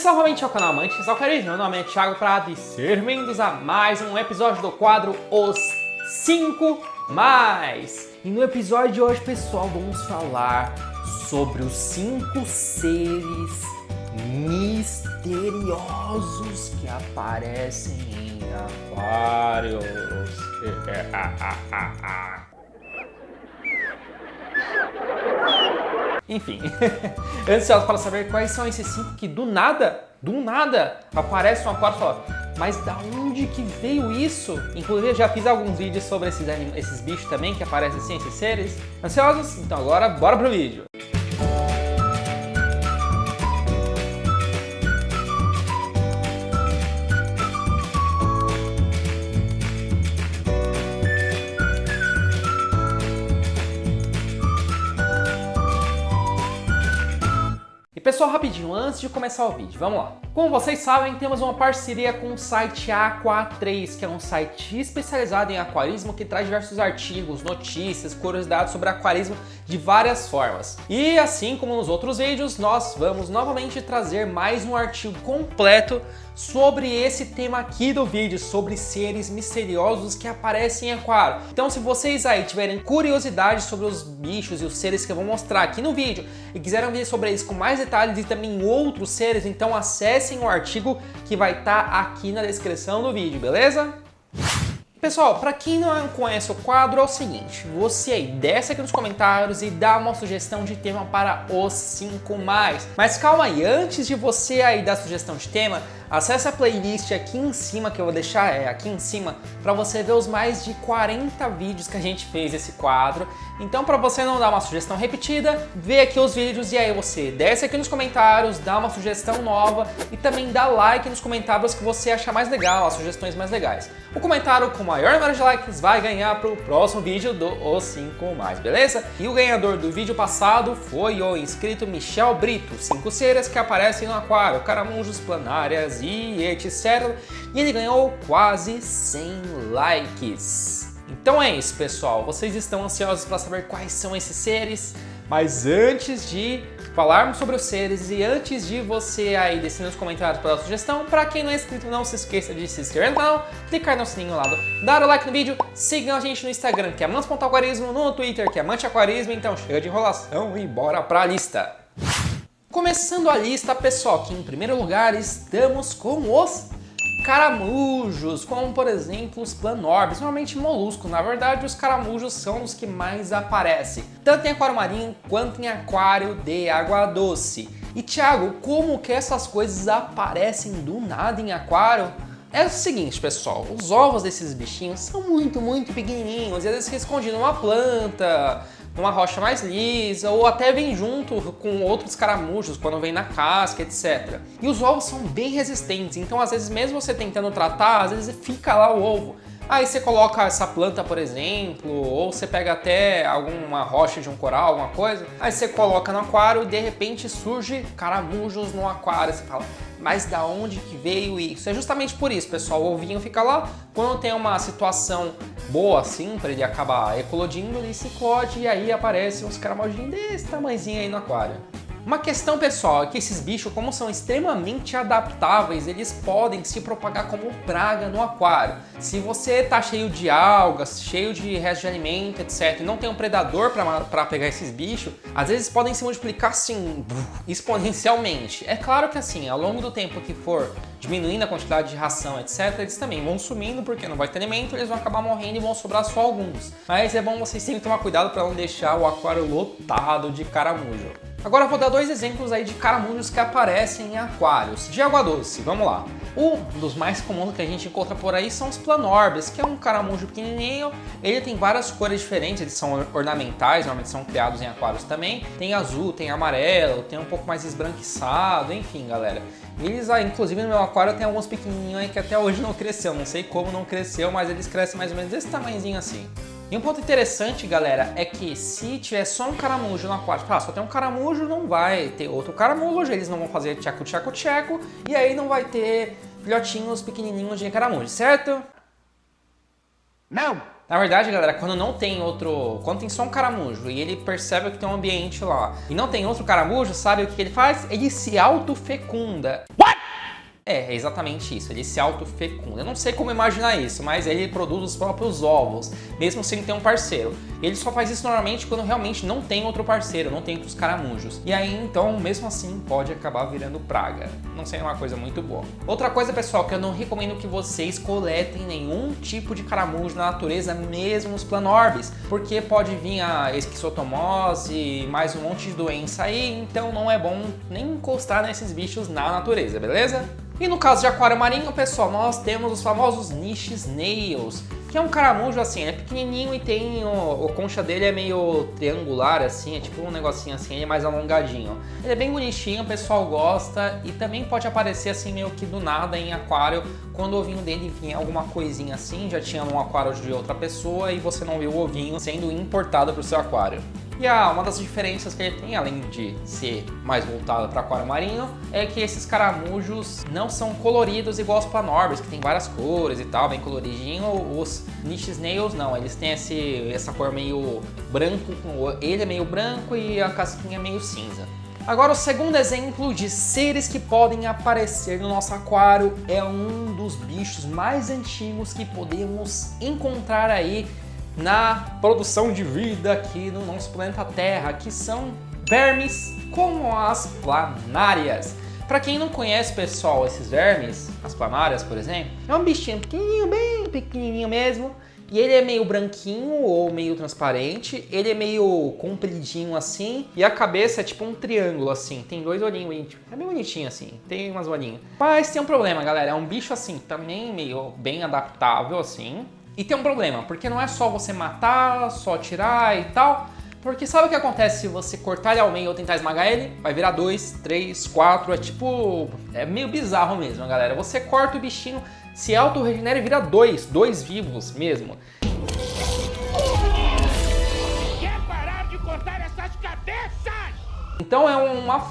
Pessoal, novamente ao canal Amantes ao Carisma, meu nome é Thiago Prado e sejam bem-vindos a mais um episódio do quadro Os 5 Mais. E no episódio de hoje, pessoal, vamos falar sobre os 5 seres misteriosos que aparecem em aquários. Enfim, ansioso para saber quais são esses 5 que do nada aparecem no aquário e falam, mas da onde que veio isso? Inclusive eu já fiz alguns vídeos sobre esses bichos também que aparecem assim, esses seres. Ansiosos? Então agora bora pro vídeo. E pessoal, rapidinho, antes de começar o vídeo, vamos lá. Como vocês sabem, temos uma parceria com o site Aqua3, que é um site especializado em aquarismo que traz diversos artigos, notícias, curiosidades sobre aquarismo de várias formas. E assim como nos outros vídeos, nós vamos novamente trazer mais um artigo completo sobre esse tema aqui do vídeo, sobre seres misteriosos que aparecem em aquário. Então, se vocês aí tiverem curiosidade sobre os bichos e os seres que eu vou mostrar aqui no vídeo e quiserem ver sobre eles com mais detalhes e também outros seres, então acessem o artigo que vai estar aqui na descrição do vídeo, beleza? Pessoal, para quem não conhece o quadro, é o seguinte, você aí desce aqui nos comentários e dá uma sugestão de tema para os 5 mais. Mas calma aí, antes de você aí dar sugestão de tema, acesse a playlist aqui em cima, que eu vou deixar aqui em cima, para você ver os mais de 40 vídeos que a gente fez esse quadro. Então, para você não dar uma sugestão repetida, vê aqui os vídeos e aí você desce aqui nos comentários, dá uma sugestão nova e também dá like nos comentários que você achar mais legal, as sugestões mais legais. O comentário com o maior número de likes vai ganhar para o próximo vídeo do Os 5 Mais, beleza? E o ganhador do vídeo passado foi o inscrito Michel Brito, 5 seres que aparecem no aquário, caramujos, planárias e etc. E ele ganhou quase 100 likes. Então é isso, pessoal. Vocês estão ansiosos para saber quais são esses seres? Mas antes de falarmos sobre os seres e antes de você aí descer nos comentários para a sugestão, para quem não é inscrito, não se esqueça de se inscrever no canal, clicar no sininho ao lado, dar o like no vídeo, sigam a gente no Instagram, que é amantes.aquarismo, no Twitter, que é amanteaquarismo. Então chega de enrolação e bora para a lista. Começando a lista, pessoal, que em primeiro lugar estamos com os caramujos, como por exemplo os planorbes, normalmente moluscos. Na verdade, os caramujos são os que mais aparecem, tanto em aquário marinho quanto em aquário de água doce. E Thiago, como que essas coisas aparecem do nada em aquário? É o seguinte, pessoal, os ovos desses bichinhos são muito pequenininhos e às vezes ficam escondidos numa planta, numa rocha mais lisa, ou até vem junto com outros caramujos quando vem na casca, etc. E os ovos são bem resistentes, então às vezes mesmo você tentando tratar, às vezes fica lá o ovo. Aí você coloca essa planta, por exemplo, ou você pega até alguma rocha de um coral, alguma coisa, aí você coloca no aquário e de repente surge caramujos no aquário. Você fala, mas da onde que veio isso? É justamente por isso, pessoal, o ovinho fica lá, quando tem uma situação boa assim, para ele acabar eclodindo, ele se eclode e aí aparecem uns caramujinhos desse tamanhozinho aí no aquário. Uma questão, pessoal, é que esses bichos, como são extremamente adaptáveis, eles podem se propagar como praga no aquário. Se você tá cheio de algas, cheio de restos de alimento, etc, e não tem um predador para pegar esses bichos, às vezes podem se multiplicar assim, exponencialmente. É claro que assim, ao longo do tempo que for diminuindo a quantidade de ração, etc, eles também vão sumindo porque não vai ter alimento, eles vão acabar morrendo e vão sobrar só alguns. Mas é bom vocês sempre tomar cuidado para não deixar o aquário lotado de caramujo. Agora eu vou dar 2 exemplos aí de caramujos que aparecem em aquários de água doce. Vamos lá. Um dos mais comuns que a gente encontra por aí são os planorbes, que é um caramujo pequenininho. Ele tem várias cores diferentes, eles são ornamentais, normalmente são criados em aquários também. Tem azul, tem amarelo, tem um pouco mais esbranquiçado, enfim, galera. Eles, inclusive no meu aquário tem alguns pequenininhos aí que até hoje não cresceu, não sei como não cresceu, mas eles crescem mais ou menos desse tamanhozinho assim. E um ponto interessante, galera, é que se tiver só um caramujo no aquário, só tem um caramujo, não vai ter outro caramujo, eles não vão fazer tcheco, e aí não vai ter filhotinhos pequenininhos de caramujo, certo? Não! Na verdade, galera, quando não tem outro... Quando tem só um caramujo e ele percebe que tem um ambiente lá e não tem outro caramujo, sabe o que ele faz? Ele se autofecunda. What? É exatamente isso, ele se autofecunda. Eu não sei como imaginar isso, mas ele produz os próprios ovos, mesmo sem ter um parceiro. Ele só faz isso normalmente quando realmente não tem outro parceiro, não tem outros caramujos. E aí, então, mesmo assim, pode acabar virando praga. Não sei, é uma coisa muito boa. Outra coisa, pessoal, que eu não recomendo que vocês coletem nenhum tipo de caramujo na natureza, mesmo os planorbes, porque pode vir a esquistotomose, mais um monte de doença aí, então não é bom nem encostar nesses bichos na natureza, beleza? E no caso de aquário marinho, pessoal, nós temos os famosos niche snails, que é um caramujo assim, é pequenininho e tem o concha dele é meio triangular assim, é tipo um negocinho assim, ele é mais alongadinho. Ele é bem bonitinho, o pessoal gosta e também pode aparecer assim meio que do nada em aquário, quando o ovinho dele vinha alguma coisinha assim, já tinha num aquário de outra pessoa e você não viu o ovinho sendo importado para o seu aquário. E uma das diferenças que ele tem, além de ser mais voltado para aquário marinho, é que esses caramujos não são coloridos igual os planorbes, que tem várias cores e tal, bem coloridinho. Os niche snails não, eles têm essa cor meio branco, ele é meio branco e a casquinha é meio cinza. Agora, o segundo exemplo de seres que podem aparecer no nosso aquário é um dos bichos mais antigos que podemos encontrar aí na produção de vida aqui no nosso planeta Terra, que são vermes como as planárias. Para quem não conhece, pessoal, esses vermes, as planárias, por exemplo, é um bichinho pequenininho, bem pequenininho mesmo, e ele é meio branquinho ou meio transparente, ele é meio compridinho assim, e a cabeça é tipo um triângulo assim, tem dois olhinhos, é bem bonitinho assim, tem umas olhinhas. Mas tem um problema, galera, é um bicho assim, também meio bem adaptável assim. E tem um problema, porque não é só você matar, só tirar e tal, porque sabe o que acontece se você cortar ele ao meio ou tentar esmagar ele? Vai virar 2, 3, 4, é meio bizarro mesmo, galera. Você corta o bichinho, se auto-regenera e vira dois vivos mesmo. Quer parar de cortar essas cabeças? Então é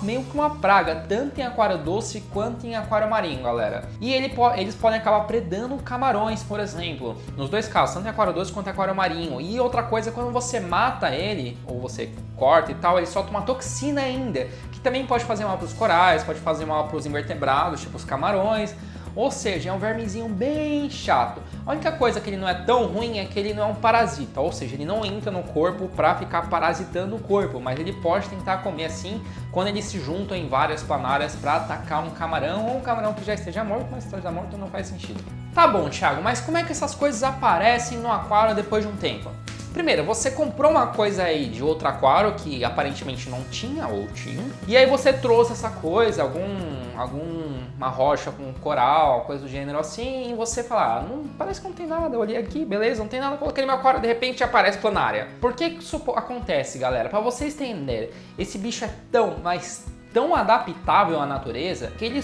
meio que uma praga, tanto em aquário doce quanto em aquário marinho, galera. E eles podem acabar predando camarões, por exemplo. Nos dois casos, tanto em aquário doce quanto em aquário marinho. E outra coisa, quando você mata ele, ou você corta e tal, ele solta uma toxina ainda, que também pode fazer mal para os corais, pode fazer mal para os invertebrados, tipo os camarões. Ou seja, é um vermezinho bem chato. A única coisa que ele não é tão ruim é que ele não é um parasita, ou seja, ele não entra no corpo para ficar parasitando o corpo, mas ele pode tentar comer assim quando eles se juntam em várias planárias para atacar um camarão ou um camarão que já esteja morto, mas se esteja morto não faz sentido. Tá bom, Thiago, mas como é que essas coisas aparecem no aquário depois de um tempo? Primeiro, você comprou uma coisa aí de outro aquário que aparentemente não tinha ou tinha, e aí você trouxe essa coisa, alguma rocha com coral, coisa do gênero assim, e você fala, não, parece que não tem nada, eu olhei aqui, beleza, não tem nada, coloquei no meu aquário, de repente aparece planária. Por que isso acontece, galera? Para vocês entenderem, esse bicho é tão adaptável à natureza que ele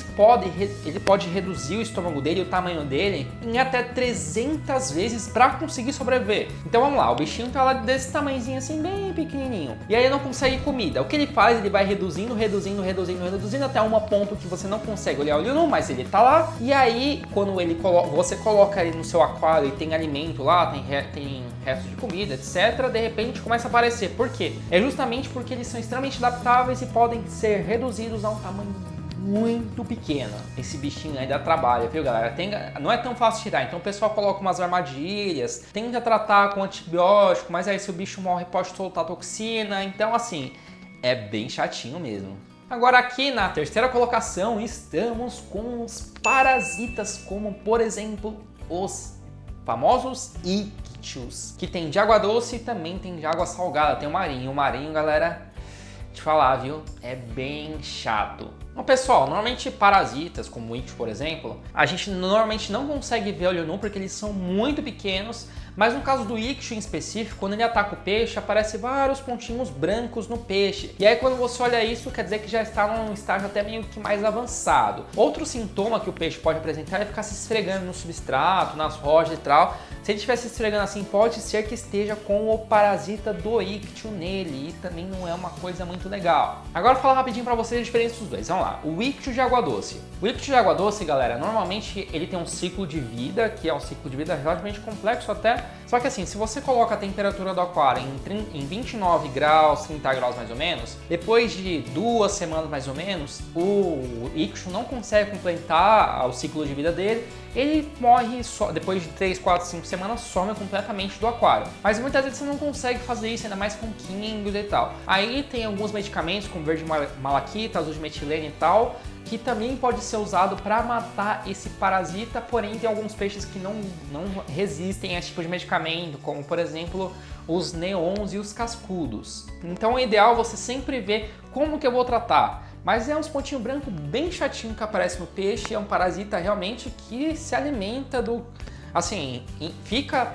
pode reduzir o estômago dele, o tamanho dele, em até 300 vezes para conseguir sobreviver. Então vamos lá, o bichinho tá lá desse tamanhozinho assim, bem pequenininho, e aí ele não consegue comida. O que ele faz? Ele vai reduzindo até um ponto que você não consegue olhar olho nu, mas ele tá lá. E aí, quando você coloca ele no seu aquário e tem alimento lá, tem resto de comida, etc., de repente começa a aparecer. Por quê? É justamente porque eles são extremamente adaptáveis e podem ser reduzidos a um tamanho muito pequeno. Esse bichinho aí dá trabalho, viu, galera? Não é tão fácil tirar, então o pessoal coloca umas armadilhas, tenta tratar com antibiótico, mas aí se o bicho morre pode soltar toxina, então assim, é bem chatinho mesmo. Agora aqui na terceira colocação estamos com os parasitas, como por exemplo os famosos ictios, que tem de água doce e também tem de água salgada, tem o marinho. O marinho, galera, te falar, viu? É bem chato. Bom, pessoal, normalmente parasitas, como o ictio, por exemplo, a gente normalmente não consegue ver olho nu porque eles são muito pequenos, mas no caso do ictio em específico, quando ele ataca o peixe, aparece vários pontinhos brancos no peixe. E aí quando você olha isso, quer dizer que já está num estágio até meio que mais avançado. Outro sintoma que o peixe pode apresentar é ficar se esfregando no substrato, nas rochas e tal. Se ele estiver se esfregando assim, pode ser que esteja com o parasita do ictio nele, e também não é uma coisa muito legal. Agora vou falar rapidinho pra vocês a diferença dos dois. Vamos lá, o ictio de água doce. O ictio de água doce, galera, normalmente ele tem um ciclo de vida, que é um ciclo de vida relativamente complexo até, Só que assim, se você coloca a temperatura do aquário em 29 graus, 30 graus mais ou menos, depois de 2 semanas mais ou menos, o Ichthyos não consegue completar o ciclo de vida dele, ele morre depois de 3, 4, 5 semanas, some completamente do aquário. Mas muitas vezes você não consegue fazer isso, ainda mais com químicos e tal. Aí tem alguns medicamentos como verde malaquita, azul de metilene e tal, que também pode ser usado para matar esse parasita, porém tem alguns peixes que não resistem a esse tipo de medicamento, como por exemplo os neons e os cascudos. Então é ideal você sempre ver como que eu vou tratar. Mas é uns pontinhos brancos bem chatinho que aparece no peixe, é um parasita realmente que se alimenta do... Assim, fica...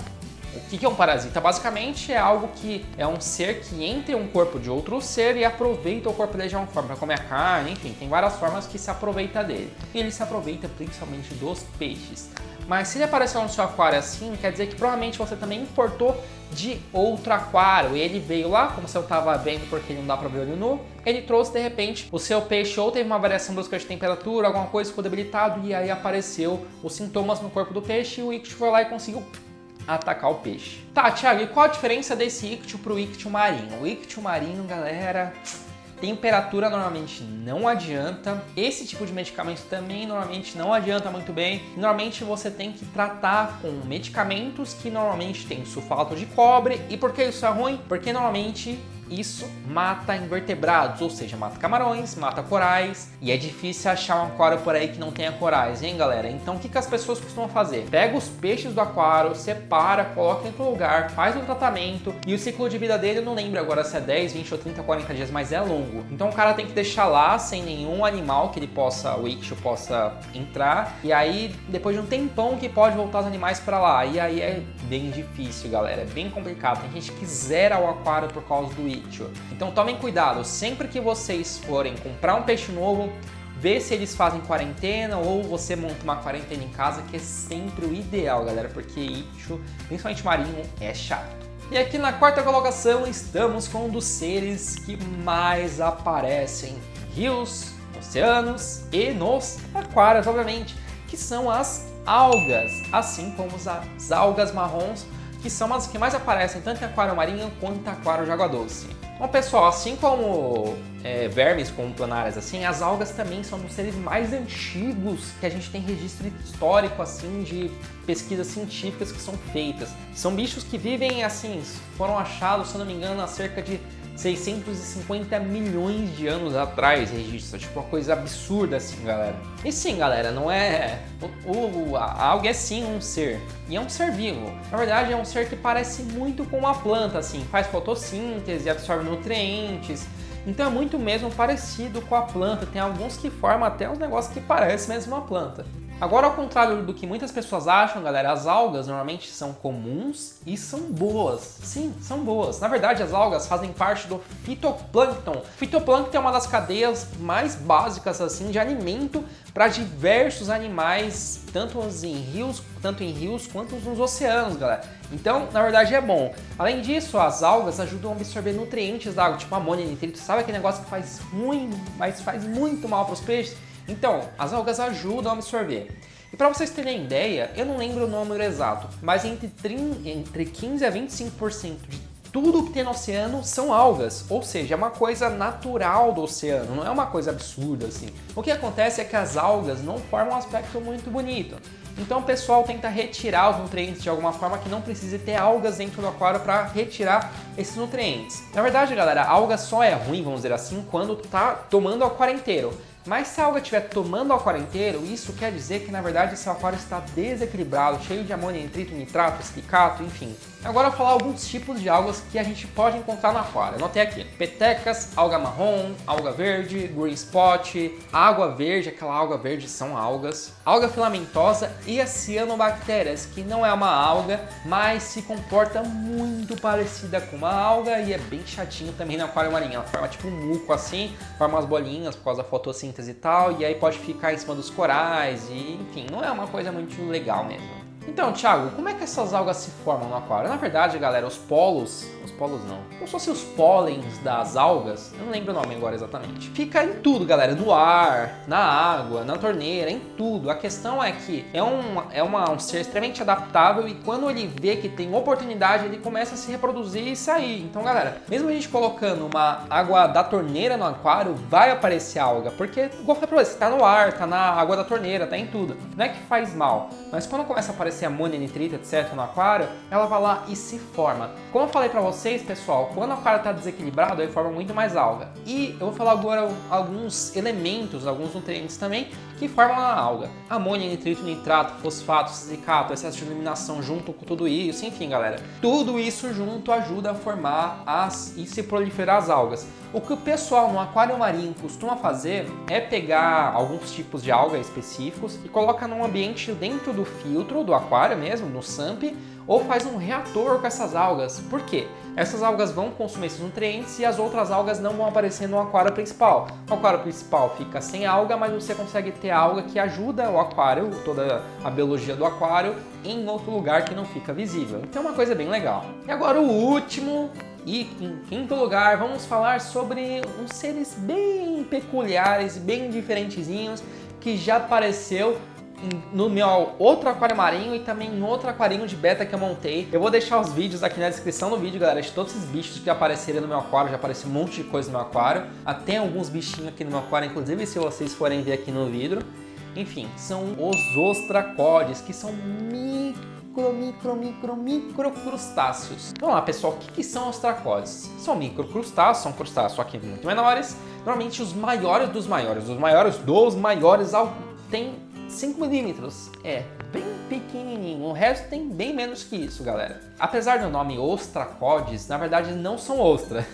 O que é um parasita? Basicamente é algo que é um ser que entra em um corpo de outro ser e aproveita o corpo dele de uma forma para comer a carne, enfim, tem várias formas que se aproveita dele. E ele se aproveita principalmente dos peixes. Mas se ele apareceu no seu aquário assim, quer dizer que provavelmente você também importou de outro aquário. E ele veio lá, como você estava vendo, porque não dá para ver olho nu, ele trouxe de repente o seu peixe ou teve uma variação brusca de temperatura, alguma coisa ficou debilitado e aí apareceu os sintomas no corpo do peixe e o Ichthyos foi lá e conseguiu atacar o peixe. Tá, Thiago, e qual a diferença desse Ichthyos pro Ichthyos marinho? O Ichthyos marinho, galera, temperatura normalmente não adianta. Esse tipo de medicamento também normalmente não adianta muito bem. Normalmente você tem que tratar com medicamentos que normalmente tem sulfato de cobre. E por que isso é ruim? Porque normalmente isso mata invertebrados, ou seja, mata camarões, mata corais, e é difícil achar um aquário por aí que não tenha corais, hein, galera? Então o que as pessoas costumam fazer? Pega os peixes do aquário, separa, coloca em outro lugar, faz um tratamento, e o ciclo de vida dele, eu não lembro agora se é 10, 20 ou 30, 40 dias, mas é longo. Então o cara tem que deixar lá sem nenhum animal que ele possa, o Ichthyos possa entrar, e aí depois de um tempão que pode voltar os animais para lá, e aí é bem difícil, galera, é bem complicado. Tem gente que zera o aquário por causa do Ichthyos. Então tomem cuidado, sempre que vocês forem comprar um peixe novo, vê se eles fazem quarentena ou você monta uma quarentena em casa, que é sempre o ideal, galera, porque Ichthyos, principalmente marinho, é chato. E aqui na quarta colocação estamos com um dos seres que mais aparecem em rios, oceanos e nos aquários, obviamente, que são as algas, assim como as algas marrons, que são as que mais aparecem tanto em aquário marinho quanto em aquário de água doce. Bom, pessoal, assim como vermes como planárias, assim, as algas também são dos seres mais antigos que a gente tem registro histórico, assim, de pesquisas científicas que são feitas. São bichos que vivem, assim, foram achados, se eu não me engano, há cerca de 650 milhões de anos atrás, registro. Tipo, uma coisa absurda assim, galera. E sim, galera, não é... A alga é sim um ser. E é um ser vivo. Na verdade, é um ser que parece muito com uma planta, assim. Faz fotossíntese, absorve nutrientes. Então é muito mesmo parecido com a planta. Tem alguns que formam até uns negócios que parecem mesmo uma planta. Agora, ao contrário do que muitas pessoas acham, galera, as algas normalmente são comuns e são boas. Sim, são boas. Na verdade, as algas fazem parte do fitoplâncton. O fitoplâncton é uma das cadeias mais básicas assim de alimento para diversos animais, tanto em rios quanto nos oceanos, galera. Então, na verdade, é bom. Além disso, as algas ajudam a absorver nutrientes da água, tipo amônia, nitrito. Sabe aquele negócio que faz ruim, mas faz muito mal para os peixes? Então, as algas ajudam a absorver. E para vocês terem ideia, eu não lembro o número exato, mas entre 15 a 25% de tudo que tem no oceano são algas, ou seja, é uma coisa natural do oceano, não é uma coisa absurda assim. O que acontece é que as algas não formam um aspecto muito bonito. Então o pessoal tenta retirar os nutrientes de alguma forma que não precise ter algas dentro do aquário para retirar esses nutrientes. Na verdade, galera, a alga só é ruim, vamos dizer assim, quando tá tomando o aquário inteiro. Mas se a alga estiver tomando o aquário inteiro, isso quer dizer que na verdade esse aquário está desequilibrado, cheio de amônia, nitrito, nitrato, silicato, enfim. Agora eu vou falar alguns tipos de algas que a gente pode encontrar no aquário. Anotei aqui: petecas, alga marrom, alga verde, green spot, água verde, aquela alga verde são algas, alga filamentosa e as cianobactérias, que não é uma alga, mas se comporta muito parecida com uma alga e é bem chatinho também no aquário marinho. Ela forma tipo um muco assim, forma umas bolinhas por causa da fotossíntese e tal, e aí pode ficar em cima dos corais e enfim, não é uma coisa muito legal mesmo. Então, Thiago, como é que essas algas se formam no aquário? Na verdade, galera, os polos não, como se fossem os pólenes das algas, eu não lembro o nome agora exatamente. Fica em tudo, galera, no ar, na água, na torneira, em tudo. A questão é que é um ser extremamente adaptável e quando ele vê que tem oportunidade, ele começa a se reproduzir e sair. Então, galera, mesmo a gente colocando uma água da torneira no aquário, vai aparecer alga, porque, igual eu falei pra você, tá no ar, tá na água da torneira, tá em tudo. Não é que faz mal, mas quando começa a aparecer amônia, nitrito, etc. no aquário, ela vai lá e se forma. Como eu falei pra vocês, pessoal, quando o aquário está desequilibrado, ele forma muito mais alga. E eu vou falar agora alguns elementos, alguns nutrientes também, que formam a alga. Amônia, nitrito, nitrato, fosfato, silicato, excesso de eliminação junto com tudo isso, enfim, galera. Tudo isso junto ajuda a formar e se proliferar as algas. O que o pessoal no aquário marinho costuma fazer é pegar alguns tipos de alga específicos e coloca num ambiente dentro do filtro do aquário mesmo, no SUMP, ou faz um reator com essas algas. Por quê? Essas algas vão consumir esses nutrientes e as outras algas não vão aparecer no aquário principal. O aquário principal fica sem alga, mas você consegue ter alga que ajuda o aquário, toda a biologia do aquário, em outro lugar que não fica visível. Então é uma coisa bem legal. E agora o último e em quinto lugar, vamos falar sobre uns seres bem peculiares, bem diferentezinhos, que já apareceu no meu outro aquário marinho e também em outro aquarinho de beta que eu montei. Eu vou deixar os vídeos aqui na descrição do vídeo, galera, de todos esses bichos que apareceram no meu aquário. Já apareceu um monte de coisa no meu aquário, até alguns bichinhos aqui no meu aquário, inclusive se vocês forem ver aqui no vidro. Enfim, são os ostracodes, que são micro crustáceos. Vamos lá, pessoal, o que são ostracodes? São micro crustáceos, são crustáceos só que muito menores. Normalmente os maiores dos maiores tem 5 milímetros, é bem pequenininho, o resto tem bem menos que isso, galera. Apesar do nome ostracodes, na verdade não são ostra,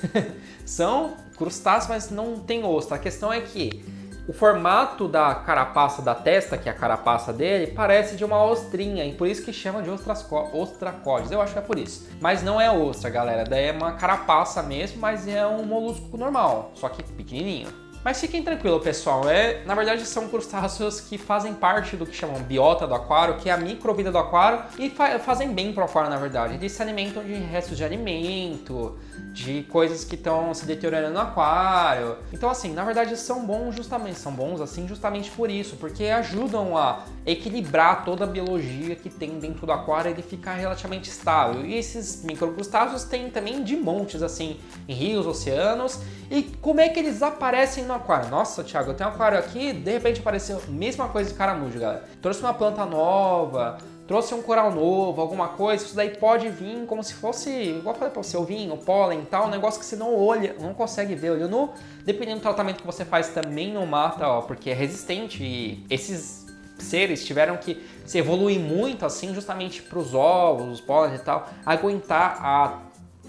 são crustáceos, mas não tem ostra. A questão é que o formato da carapaça da testa, que é a carapaça dele, parece de uma ostrinha e por isso que chama de ostracodes, eu acho que é por isso. Mas não é ostra, galera, daí é uma carapaça mesmo, mas é um molusco normal, só que pequenininho. Mas fiquem tranquilos, pessoal, na verdade são crustáceos que fazem parte do que chamam biota do aquário, que é a microvida do aquário, e fazem bem para o aquário, na verdade. Eles se alimentam de restos de alimento, de coisas que estão se deteriorando no aquário. Então, assim, na verdade são bons justamente por isso, porque ajudam a equilibrar toda a biologia que tem dentro do aquário e ele ficar relativamente estável. E esses microcrustáceos tem também de montes, assim, em rios, oceanos. E como é que eles aparecem no aquário? Nossa, Thiago, eu tenho um aquário aqui, de repente apareceu a mesma coisa de caramujo, galera. Trouxe uma planta nova, trouxe um coral novo, alguma coisa, isso daí pode vir como se fosse, igual eu falei pra você, o vinho, o pólen e tal, um negócio que você não olha, não consegue ver, olho nu. Dependendo do tratamento que você faz, também não mata, ó, porque é resistente e esses seres tiveram que se evoluir muito, assim, justamente pros ovos, os pólenes e tal, aguentar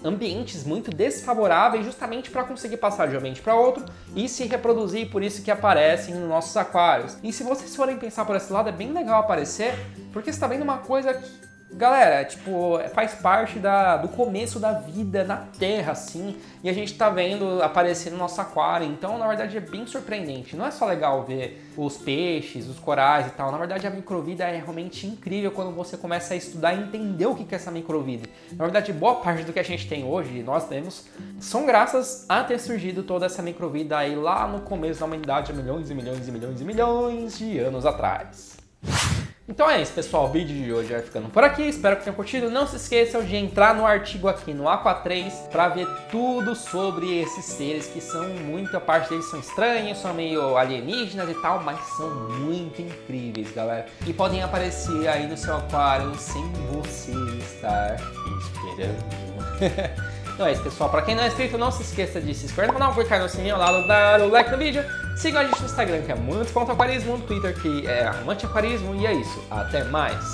ambientes muito desfavoráveis justamente para conseguir passar de um ambiente para outro e se reproduzir, por isso que aparecem nos nossos aquários. E se vocês forem pensar por esse lado, é bem legal aparecer, porque você está vendo uma coisa que, galera, tipo, faz parte do começo da vida na Terra, assim, e a gente tá vendo aparecer no nosso aquário, então, na verdade, é bem surpreendente. Não é só legal ver os peixes, os corais e tal, na verdade, a microvida é realmente incrível quando você começa a estudar e entender o que é essa microvida. Na verdade, boa parte do que a gente tem hoje, nós temos, são graças a ter surgido toda essa microvida aí lá no começo da humanidade, há milhões e milhões e milhões e milhões de anos atrás. Então é isso, pessoal, o vídeo de hoje vai ficando por aqui, espero que tenham curtido. Não se esqueçam de entrar no artigo aqui no Aqua 3 para ver tudo sobre esses seres que são, muita parte deles são estranhos, são meio alienígenas e tal, mas são muito incríveis, galera. E podem aparecer aí no seu aquário sem você estar esperando. Então é isso, pessoal. Para quem não é inscrito, não se esqueça de se inscrever no canal, clicar no sininho ao lado, dar o like no vídeo. Sigam a gente no Instagram, que é amantes.aquarismo, no Twitter, que é amanteaquarismo. E é isso. Até mais!